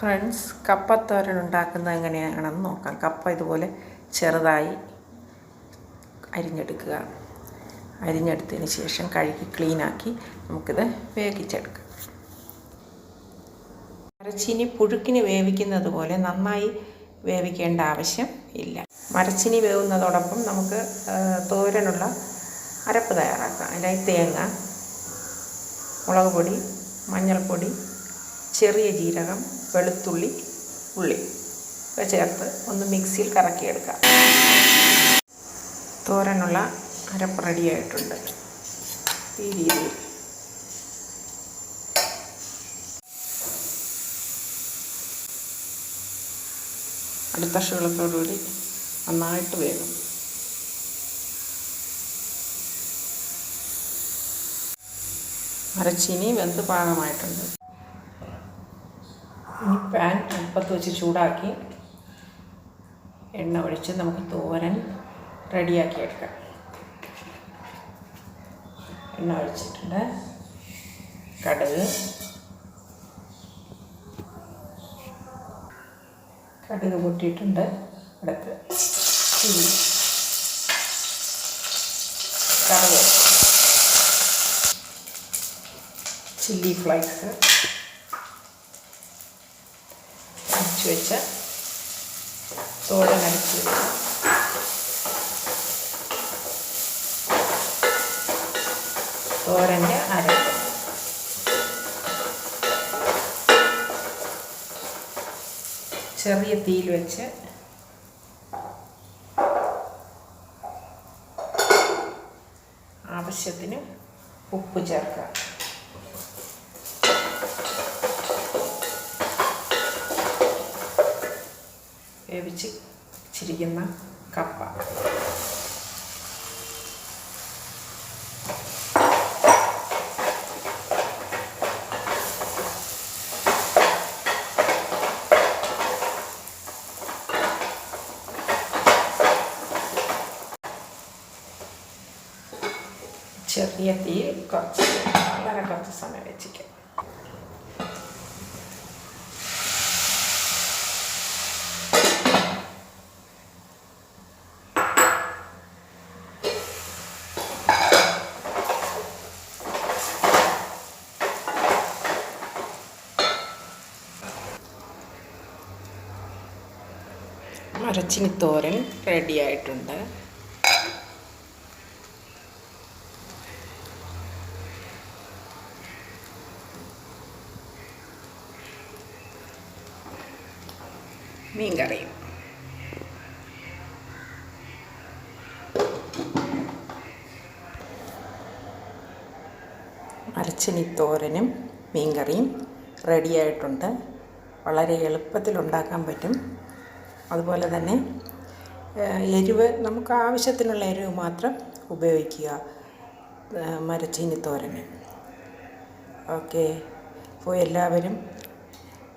Friends, കപ്പത്തോരൻ ഉണ്ടാക്കുന്നത് എങ്ങനെയാണെന്ന് നോക്കാം. കപ്പ ഇതുപോലെ ചെറുതായി അരിഞ്ഞെടുക്കുക. അരിഞ്ഞെടുത്തതിന് ശേഷം കഴുകി ക്ലീനാക്കി നമുക്കിത് വേവിച്ചെടുക്കാം. മരച്ചീനി പുഴുക്കിന് വേവിക്കുന്നത് പോലെ നന്നായി വേവിക്കേണ്ട ആവശ്യം ഇല്ല. മരച്ചീനി വേവുന്നതോടൊപ്പം നമുക്ക് തോരനുള്ള അരപ്പ് തയ്യാറാക്കാം. അതിനായി തേങ്ങ, മുളക് പൊടി, മഞ്ഞൾപ്പൊടി, ചെറിയ ജീരകം, വെളുത്തുള്ളി, ഉള്ളി ഒക്കെ ചേർത്ത് ഒന്ന് മിക്സിയിൽ കറക്കിയെടുക്കാം. തോരനുള്ള അരപ്പ് റെഡിയായിട്ടുണ്ട്. ഈ രീതിയിൽ അടുത്ത ക്ഷീളത്തോടുകൂടി നന്നായിട്ട് വേകും. മരച്ചീനി വെന്ത് പാകമായിട്ടുണ്ട്. ഇനി പാൻ അടുപ്പത്ത് വെച്ച് ചൂടാക്കി എണ്ണ ഒഴിച്ച് നമുക്ക് തോരൻ റെഡിയാക്കി എടുക്കാം. എണ്ണ ഒഴിച്ചിട്ടുണ്ട്. കടുക് പൊട്ടിയിട്ടുണ്ട്. അടുത്ത് ചില്ലി ഫ്ലേക്സ് അരച്ച് വെച്ച തോരൻ അരച്ച് വെച്ച തോരൻ്റെ അരപ്പ് ചെറിയ തീയിൽ വെച്ച് ആവശ്യത്തിന് ഉപ്പ് ചേർക്കുക. വേവിച്ച് വെച്ചിരിക്കുന്ന കപ്പ ചെറിയ തീയിൽ വളരെ കുറച്ച് സമയം വെച്ചിരിക്കും. മരച്ചീനി തോരൻ റെഡിയായിട്ടുണ്ട്. മീൻ കറിയും. മരച്ചീനി തോരനും മീൻ കറിയും റെഡിയായിട്ടുണ്ട്. വളരെ എളുപ്പത്തിൽ ഉണ്ടാക്കാൻ പറ്റും. അതുപോലെ തന്നെ എരിവ് നമുക്ക് ആവശ്യത്തിനുള്ള എരിവ് മാത്രം ഉപയോഗിക്കുക മരച്ചീനി തോരന്. ഓക്കെ, അപ്പോൾ എല്ലാവരും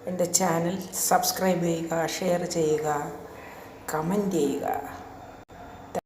എൻ്റെ ചാനൽ സബ്സ്ക്രൈബ് ചെയ്യുക, ഷെയർ ചെയ്യുക, കമൻറ്റ് ചെയ്യുക.